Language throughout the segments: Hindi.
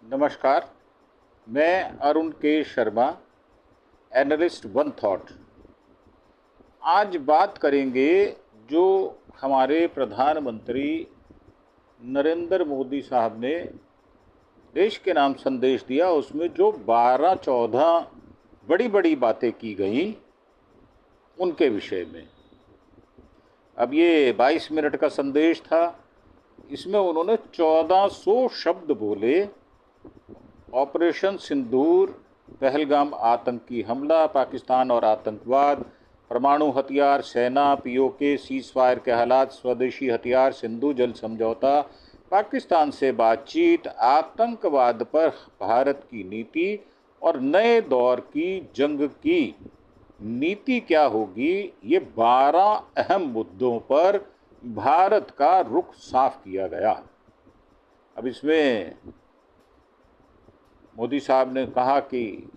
नमस्कार। मैं अरुण के शर्मा, एनालिस्ट वन थॉट। आज बात करेंगे जो हमारे प्रधानमंत्री नरेंद्र मोदी साहब ने देश के नाम संदेश दिया, उसमें जो 12-14 बड़ी बड़ी बातें की गई उनके विषय में। अब ये 22 मिनट का संदेश था, इसमें उन्होंने 1400 शब्द बोले। ऑपरेशन सिंदूर, पहलगाम आतंकी हमला, पाकिस्तान और आतंकवाद, परमाणु हथियार, सेना, पीओके, सीज़फायर के हालात, स्वदेशी हथियार, सिंधु जल समझौता, पाकिस्तान से बातचीत, आतंकवाद पर भारत की नीति और नए दौर की जंग की नीति क्या होगी, ये 12 अहम मुद्दों पर भारत का रुख साफ किया गया। अब इसमें मोदी साहब ने कहा कि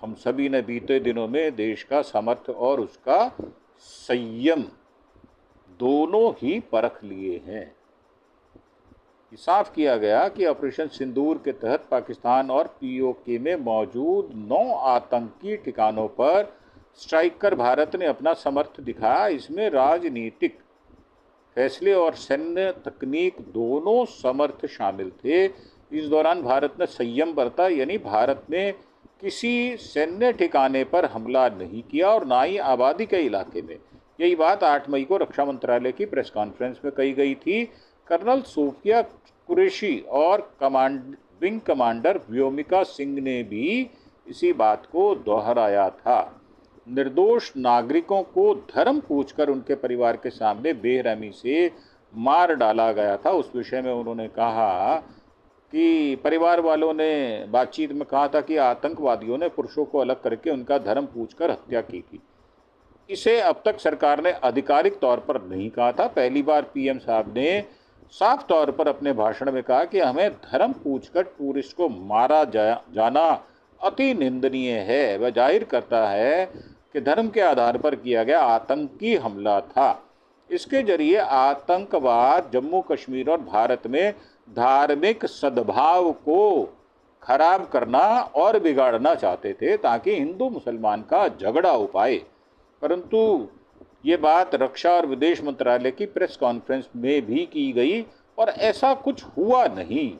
हम सभी ने बीते दिनों में देश का सामर्थ्य और उसका संयम दोनों ही परख लिए हैं। ये साफ किया गया कि ऑपरेशन सिंदूर के तहत पाकिस्तान और पीओके में मौजूद 9 आतंकी ठिकानों पर स्ट्राइक कर भारत ने अपना सामर्थ्य दिखाया। इसमें राजनीतिक फैसले और सैन्य तकनीक दोनों सामर्थ्य शामिल थे। इस दौरान भारत ने संयम बरता, यानी भारत ने किसी सैन्य ठिकाने पर हमला नहीं किया और ना ही आबादी के इलाके में। यही बात 8 मई को रक्षा मंत्रालय की प्रेस कॉन्फ्रेंस में कही गई थी। कर्नल सोफिया कुरैशी और विंग कमांडर व्योमिका सिंह ने भी इसी बात को दोहराया था। निर्दोष नागरिकों को धर्म पूछकर उनके परिवार के सामने बेरहमी से मार डाला गया था। उस विषय में उन्होंने कहा कि परिवार वालों ने बातचीत में कहा था कि आतंकवादियों ने पुरुषों को अलग करके उनका धर्म पूछकर हत्या की थी। इसे अब तक सरकार ने आधिकारिक तौर पर नहीं कहा था। पहली बार पीएम साहब ने साफ तौर पर अपने भाषण में कहा कि हमें धर्म पूछकर टूरिस्ट को मारा जाना अति निंदनीय है। वह जाहिर करता है कि धर्म के आधार पर किया गया आतंकी हमला था। इसके जरिए आतंकवाद जम्मू कश्मीर और भारत में धार्मिक सद्भाव को खराब करना और बिगाड़ना चाहते थे ताकि हिंदू मुसलमान का झगड़ा हो पाए। परंतु ये बात रक्षा और विदेश मंत्रालय की प्रेस कॉन्फ्रेंस में भी की गई और ऐसा कुछ हुआ नहीं।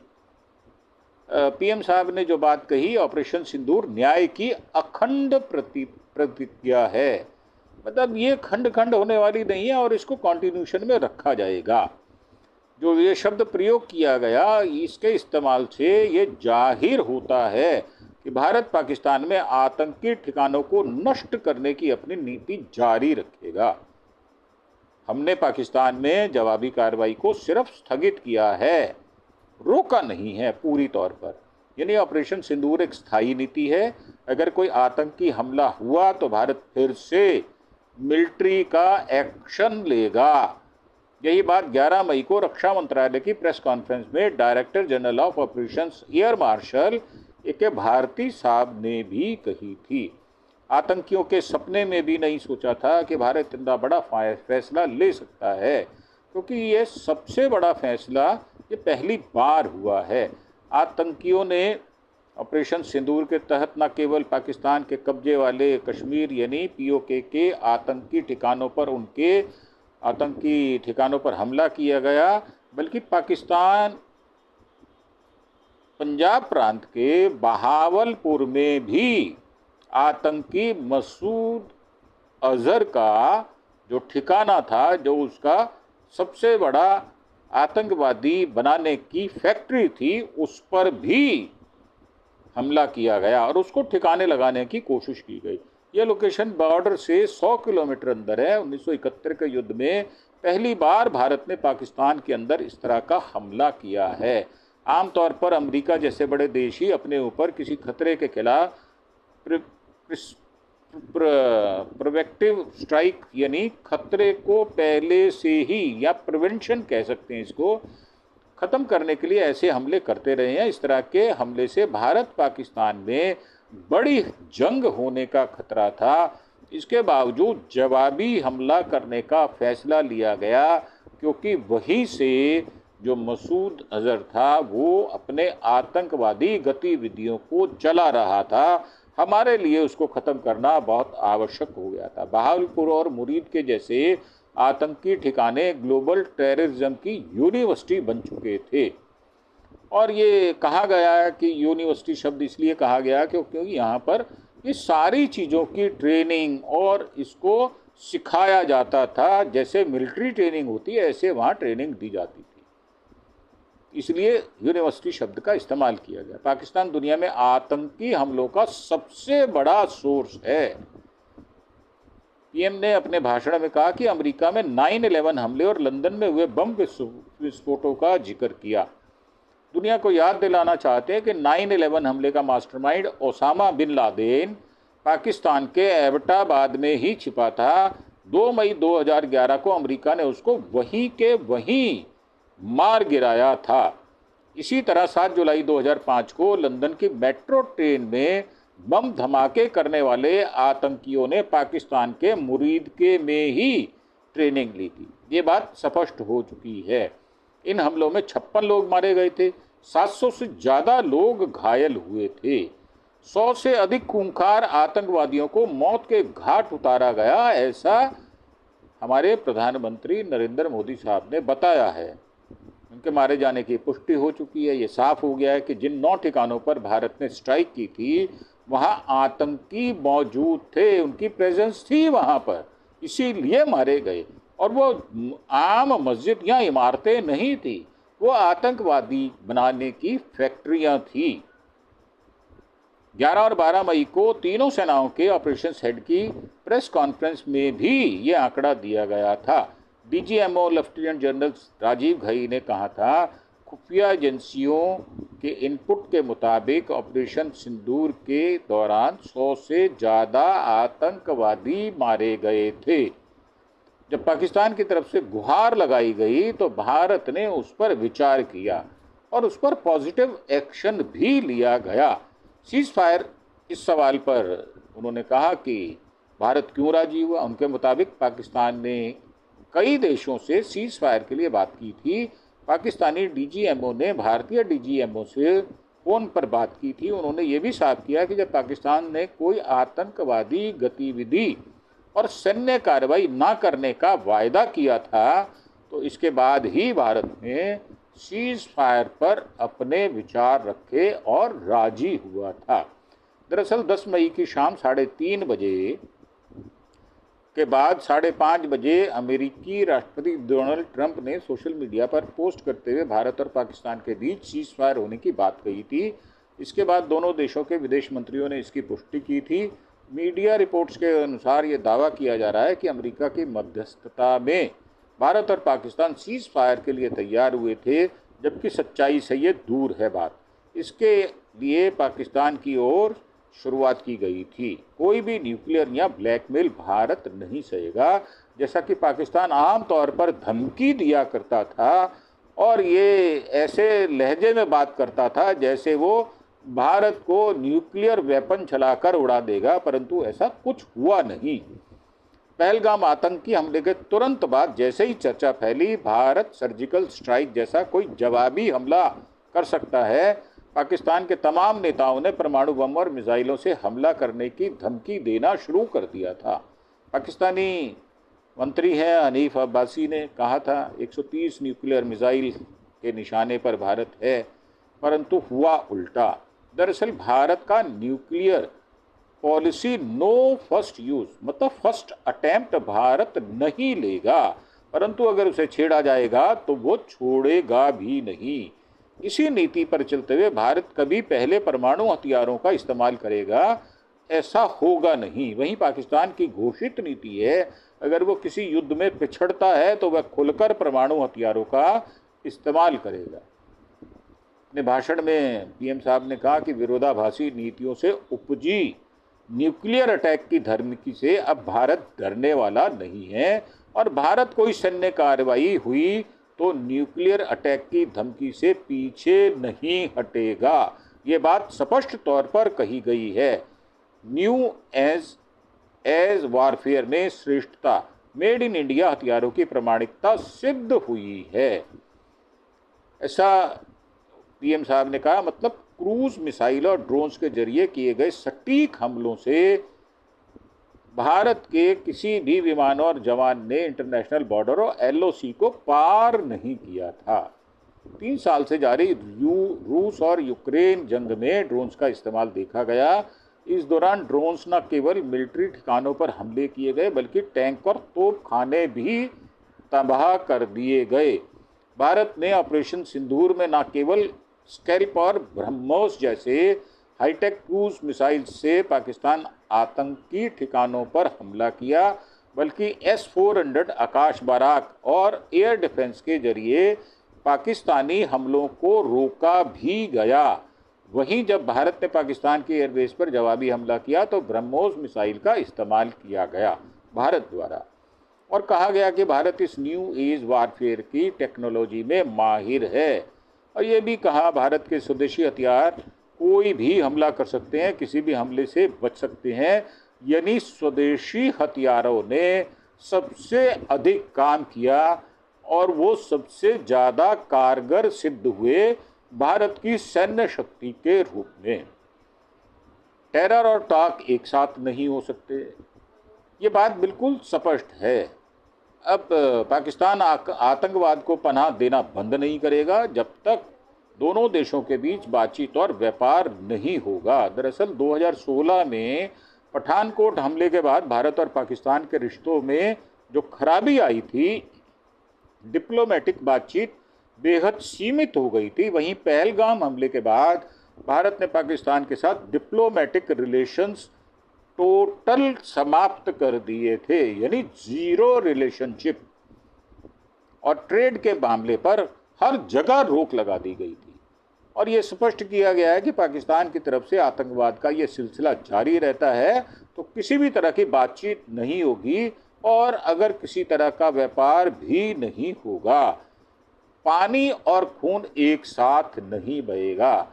पीएम साहब ने जो बात कही, ऑपरेशन सिंदूर न्याय की अखंड प्रतिज्ञा है। मतलब ये खंड खंड होने वाली नहीं है और इसको कॉन्टिन्यूशन में रखा जाएगा। जो ये शब्द प्रयोग किया गया, इसके इस्तेमाल से ये जाहिर होता है कि भारत पाकिस्तान में आतंकी ठिकानों को नष्ट करने की अपनी नीति जारी रखेगा। हमने पाकिस्तान में जवाबी कार्रवाई को सिर्फ स्थगित किया है, रोका नहीं है पूरी तौर पर। यानी ऑपरेशन सिंदूर एक स्थायी नीति है। अगर कोई आतंकी हमला हुआ तो भारत फिर से मिलिट्री का एक्शन लेगा। यही बात 11 मई को रक्षा मंत्रालय की प्रेस कॉन्फ्रेंस में director general of operations air marshal A K. Bharti साहब ने भी कही थी। आतंकियों के सपने में भी नहीं सोचा था कि भारत इतना बड़ा फैसला ले सकता है, क्योंकि ये सबसे बड़ा फैसला ये पहली बार हुआ है। आतंकियों ने ऑपरेशन सिंदूर के तहत न केवल पाकिस्तान के कब्जे वाले कश्मीर यानी पीओके के आतंकी ठिकानों पर हमला किया गया, बल्कि पाकिस्तान पंजाब प्रांत के बहावलपुर में भी आतंकी मसूद अजहर का जो ठिकाना था, जो उसका सबसे बड़ा आतंकवादी बनाने की फैक्ट्री थी, उस पर भी हमला किया गया और उसको ठिकाने लगाने की कोशिश की गई। यह लोकेशन बॉर्डर से 100 किलोमीटर अंदर है। 1971 के युद्ध में पहली बार भारत ने पाकिस्तान के अंदर इस तरह का हमला किया है। आमतौर पर अमेरिका जैसे बड़े देश ही अपने ऊपर किसी खतरे के खिलाफ प्रिवेंटिव स्ट्राइक यानी खतरे को पहले से ही, या प्रिवेंशन कह सकते हैं इसको, ख़त्म करने के लिए ऐसे हमले करते रहे हैं। इस तरह के हमले से भारत पाकिस्तान में बड़ी जंग होने का खतरा था। इसके बावजूद जवाबी हमला करने का फैसला लिया गया, क्योंकि वहीं से जो मसूद अजहर था वो अपने आतंकवादी गतिविधियों को चला रहा था, हमारे लिए उसको ख़त्म करना बहुत आवश्यक हो गया था। बहावलपुर और मुरीद के जैसे आतंकी ठिकाने ग्लोबल टेररिज्म की यूनिवर्सिटी बन चुके थे। और ये कहा गया है कि यूनिवर्सिटी शब्द इसलिए कहा गया क्योंकि यहाँ पर ये सारी चीज़ों की ट्रेनिंग और इसको सिखाया जाता था। जैसे मिलिट्री ट्रेनिंग होती है ऐसे वहाँ ट्रेनिंग दी जाती थी, इसलिए यूनिवर्सिटी शब्द का इस्तेमाल किया गया। पाकिस्तान दुनिया में आतंकी हमलों का सबसे बड़ा सोर्स है। पीएम ने अपने भाषण में कहा कि अमेरिका में 9/11 हमले और लंदन में हुए बम विस्फोटों का जिक्र किया। दुनिया को याद दिलाना चाहते हैं कि 9/11 हमले का mastermind Osama bin Laden Pakistan के एबटाबाद में ही छिपा था। 2 मई 2011 को अमेरिका ने उसको वहीं के वहीं मार गिराया था। इसी तरह 7 जुलाई 2005 को लंदन की मेट्रो ट्रेन में बम धमाके करने वाले आतंकियों ने पाकिस्तान के मुरीद के में ही ट्रेनिंग ली थी। ये बात स्पष्ट हो चुकी है। इन हमलों में 56 लोग मारे गए थे, 700 से ज़्यादा लोग घायल हुए थे, 100 से अधिक खूंखार आतंकवादियों को मौत के घाट उतारा गया, ऐसा हमारे प्रधानमंत्री नरेंद्र मोदी साहब ने बताया है। उनके मारे जाने की पुष्टि हो चुकी है। ये साफ हो गया है कि जिन 9 ठिकानों पर भारत ने स्ट्राइक की थी वहाँ आतंकी मौजूद थे, उनकी प्रेजेंस थी वहाँ पर, इसीलिए मारे गए। और वो आम मस्जिद या इमारतें नहीं थी, वो आतंकवादी बनाने की फैक्ट्रियाँ थी। 11 और 12 मई को तीनों सेनाओं के ऑपरेशन हेड की प्रेस कॉन्फ्रेंस में भी ये आंकड़ा दिया गया था। DGMO lieutenant general Rajiv Ghai ने कहा था, खुफिया एजेंसियों के इनपुट के मुताबिक ऑपरेशन सिंदूर के दौरान 100 से ज़्यादा आतंकवादी मारे गए थे। जब पाकिस्तान की तरफ से गुहार लगाई गई तो भारत ने उस पर विचार किया और उस पर पॉजिटिव एक्शन भी लिया गया। सीज फायर, इस सवाल पर उन्होंने कहा कि भारत क्यों राजी हुआ। उनके मुताबिक पाकिस्तान ने कई देशों से सीज फायर के लिए बात की थी। पाकिस्तानी डीजीएमओ ने भारतीय डीजीएमओ से फ़ोन पर बात की थी। उन्होंने ये भी साफ किया कि जब पाकिस्तान ने कोई आतंकवादी गतिविधि और सैन्य कार्रवाई ना करने का वायदा किया था तो इसके बाद ही भारत ने सीज फायर पर अपने विचार रखे और राजी हुआ था। दरअसल 10 मई की शाम 3:30 बजे के बाद 5:30 बजे अमेरिकी राष्ट्रपति डोनाल्ड ट्रंप ने सोशल मीडिया पर पोस्ट करते हुए भारत और पाकिस्तान के बीच सीज फायर होने की बात कही थी। इसके बाद दोनों देशों के विदेश मंत्रियों ने इसकी पुष्टि की थी। मीडिया रिपोर्ट्स के अनुसार ये दावा किया जा रहा है कि अमेरिका की मध्यस्थता में भारत और पाकिस्तान सीज फायर के लिए तैयार हुए थे, जबकि सच्चाई से ये दूर है बात। इसके लिए पाकिस्तान की ओर शुरुआत की गई थी। कोई भी न्यूक्लियर या ब्लैकमेल भारत नहीं सहेगा, जैसा कि पाकिस्तान आम तौर पर धमकी दिया करता था और ये ऐसे लहजे में बात करता था जैसे वो भारत को न्यूक्लियर वेपन चलाकर उड़ा देगा, परंतु ऐसा कुछ हुआ नहीं। पहलगाम आतंकी हमले के तुरंत बाद जैसे ही चर्चा फैली भारत सर्जिकल स्ट्राइक जैसा कोई जवाबी हमला कर सकता है, पाकिस्तान के तमाम नेताओं ने परमाणु बम और मिसाइलों से हमला करने की धमकी देना शुरू कर दिया था। पाकिस्तानी मंत्री हैं हनीफ अब्बासी ने कहा था 130 न्यूक्लियर मिसाइल के निशाने पर भारत है, परंतु हुआ उल्टा। दरअसल भारत का nuclear policy no first use, मतलब फर्स्ट अटेम्प्ट भारत नहीं लेगा, परंतु अगर उसे छेड़ा जाएगा तो वो छोड़ेगा भी नहीं। इसी नीति पर चलते हुए भारत कभी पहले परमाणु हथियारों का इस्तेमाल करेगा, ऐसा होगा नहीं। वहीं पाकिस्तान की घोषित नीति है, अगर वो किसी युद्ध में पिछड़ता है तो वह खुलकर परमाणु हथियारों का इस्तेमाल करेगा। अपने भाषण में पीएम साहब ने कहा कि विरोधाभासी नीतियों से उपजी न्यूक्लियर अटैक की धमकी से अब भारत डरने वाला नहीं है और भारत कोई सैन्य कार्रवाई हुई तो न्यूक्लियर अटैक की धमकी से पीछे नहीं हटेगा। ये बात स्पष्ट तौर पर कही गई है। न्यू एज वारफेयर में श्रेष्ठता, मेड इन इंडिया हथियारों की प्रामाणिकता सिद्ध हुई है। ऐसा पीएम साहब ने कहा। मतलब क्रूज मिसाइल और ड्रोन्स के जरिए किए गए सटीक हमलों से भारत के किसी भी विमान और जवान ने इंटरनेशनल बॉर्डर और एलओसी को पार नहीं किया था। 3 साल से जारी रूस और यूक्रेन जंग में ड्रोन्स का इस्तेमाल देखा गया। इस दौरान ड्रोन्स न केवल मिलिट्री ठिकानों पर हमले किए गए बल्कि टैंक और तोपखाने भी तबाह कर दिए गए। भारत ने ऑपरेशन सिंदूर में न केवल स्कैल्प और ब्रह्मोस जैसे हाईटेक क्रूज मिसाइल से पाकिस्तान आतंकी ठिकानों पर हमला किया बल्कि S-400 आकाश बाराक और एयर डिफेंस के जरिए पाकिस्तानी हमलों को रोका भी गया। वहीं जब भारत ने पाकिस्तान के एयरबेस पर जवाबी हमला किया तो ब्रह्मोस मिसाइल का इस्तेमाल किया गया भारत द्वारा, और कहा गया कि भारत इस न्यू एज वारफेयर की टेक्नोलॉजी में माहिर है। और ये भी कहा भारत के स्वदेशी हथियार कोई भी हमला कर सकते हैं, किसी भी हमले से बच सकते हैं। यानी स्वदेशी हथियारों ने सबसे अधिक काम किया और वो सबसे ज़्यादा कारगर सिद्ध हुए भारत की सैन्य शक्ति के रूप में। टेरर और टॉक एक साथ नहीं हो सकते, ये बात बिल्कुल स्पष्ट है। अब पाकिस्तान आतंकवाद को पनाह देना बंद नहीं करेगा जब तक दोनों देशों के बीच बातचीत और व्यापार नहीं होगा। दरअसल 2016 में पठानकोट हमले के बाद भारत और पाकिस्तान के रिश्तों में जो खराबी आई थी, डिप्लोमेटिक बातचीत बेहद सीमित हो गई थी। वहीं पहलगाम हमले के बाद भारत ने पाकिस्तान के साथ डिप्लोमेटिक रिलेशंस टोटल समाप्त कर दिए थे, यानी जीरो रिलेशनशिप, और ट्रेड के मामले पर हर जगह रोक लगा दी गई थी। और ये स्पष्ट किया गया है कि पाकिस्तान की तरफ से आतंकवाद का ये सिलसिला जारी रहता है तो किसी भी तरह की बातचीत नहीं होगी, और अगर किसी तरह का व्यापार भी नहीं होगा। पानी और खून एक साथ नहीं बहेगा।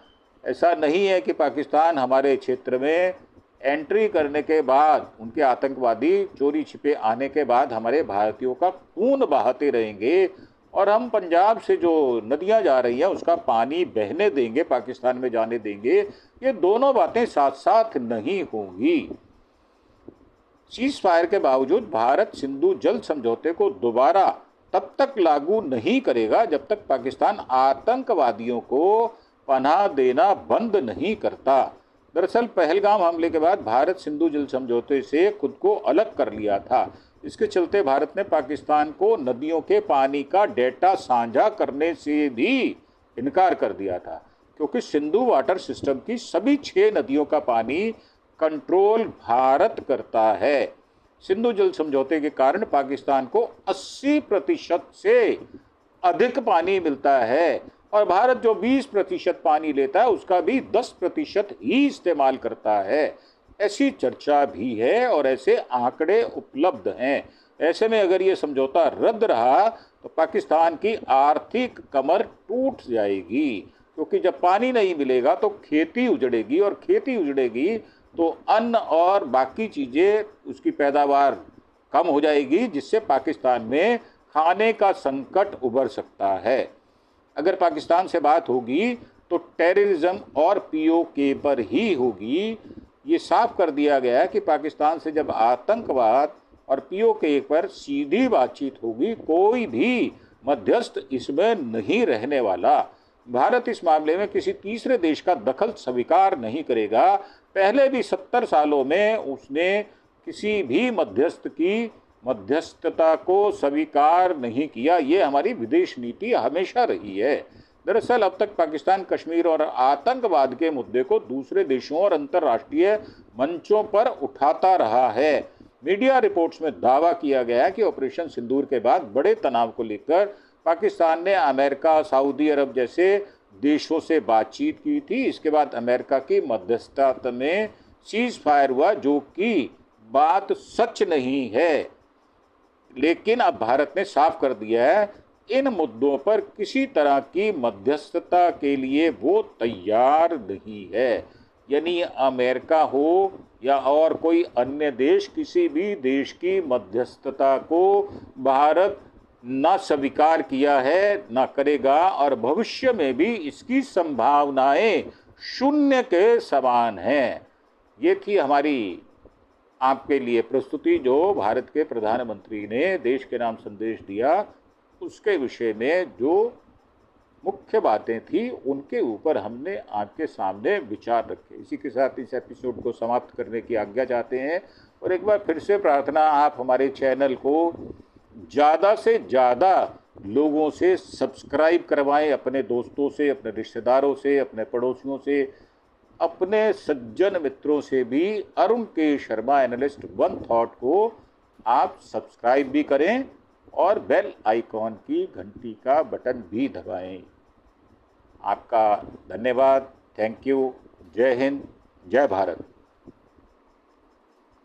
ऐसा नहीं है कि पाकिस्तान हमारे क्षेत्र में एंट्री करने के बाद, उनके आतंकवादी चोरी छिपे आने के बाद हमारे भारतीयों का खून बहाते रहेंगे और हम पंजाब से जो नदियां जा रही हैं उसका पानी बहने देंगे, पाकिस्तान में जाने देंगे। ये दोनों बातें साथ साथ नहीं होंगी। सीज फायर के बावजूद भारत सिंधु जल समझौते को दोबारा तब तक लागू नहीं करेगा जब तक पाकिस्तान आतंकवादियों को पनाह देना बंद नहीं करता। दरअसल पहलगाम हमले के बाद भारत सिंधु जल समझौते से खुद को अलग कर लिया था। इसके चलते भारत ने पाकिस्तान को नदियों के पानी का डेटा साझा करने से भी इनकार कर दिया था, क्योंकि सिंधु वाटर सिस्टम की सभी 6 नदियों का पानी कंट्रोल भारत करता है। सिंधु जल समझौते के कारण पाकिस्तान को 80% से अधिक पानी मिलता है और भारत जो 20% पानी लेता है उसका भी 10% ही इस्तेमाल करता है। ऐसी चर्चा भी है और ऐसे आंकड़े उपलब्ध हैं। ऐसे में अगर ये समझौता रद्द रहा तो पाकिस्तान की आर्थिक कमर टूट जाएगी, क्योंकि जब पानी नहीं मिलेगा तो खेती उजड़ेगी और खेती उजड़ेगी तो अन्न और बाकी चीज़ें, उसकी पैदावार कम हो जाएगी, जिससे पाकिस्तान में खाने का संकट उभर सकता है। अगर पाकिस्तान से बात होगी तो टेररिज्म और पीओके पर ही होगी। ये साफ कर दिया गया है कि पाकिस्तान से जब आतंकवाद और पीओके पर सीधी बातचीत होगी, कोई भी मध्यस्थ इसमें नहीं रहने वाला। भारत इस मामले में किसी तीसरे देश का दखल स्वीकार नहीं करेगा। पहले भी 70 सालों में उसने किसी भी मध्यस्थ की मध्यस्थता को स्वीकार नहीं किया। ये हमारी विदेश नीति हमेशा रही है। दरअसल अब तक पाकिस्तान कश्मीर और आतंकवाद के मुद्दे को दूसरे देशों और अंतर्राष्ट्रीय मंचों पर उठाता रहा है। मीडिया रिपोर्ट्स में दावा किया गया है कि ऑपरेशन सिंदूर के बाद बड़े तनाव को लेकर पाकिस्तान ने अमेरिका, सऊदी अरब जैसे देशों से बातचीत की थी। इसके बाद अमेरिका की मध्यस्थता में सीज फायर हुआ, जो कि बात सच नहीं है। लेकिन अब भारत ने साफ कर दिया है इन मुद्दों पर किसी तरह की मध्यस्थता के लिए वो तैयार नहीं है। यानी अमेरिका हो या और कोई अन्य देश, किसी भी देश की मध्यस्थता को भारत ना स्वीकार किया है, ना करेगा, और भविष्य में भी इसकी संभावनाएं शून्य के समान हैं। ये थी हमारी आपके लिए प्रस्तुति जो भारत के प्रधानमंत्री ने देश के नाम संदेश दिया, उसके विषय में जो मुख्य बातें थी उनके ऊपर हमने आपके सामने विचार रखे। इसी के साथ इस एपिसोड को समाप्त करने की आज्ञा चाहते हैं, और एक बार फिर से प्रार्थना, आप हमारे चैनल को ज़्यादा से ज़्यादा लोगों से सब्सक्राइब करवाएं, अपने दोस्तों से, अपने रिश्तेदारों से, अपने पड़ोसियों से, अपने सज्जन मित्रों से भी अरुण के शर्मा एनालिस्ट वन थॉट को आप सब्सक्राइब भी करें और बेल आइकॉन की घंटी का बटन भी दबाएं। आपका धन्यवाद। Thank you. जय हिंद, जय भारत।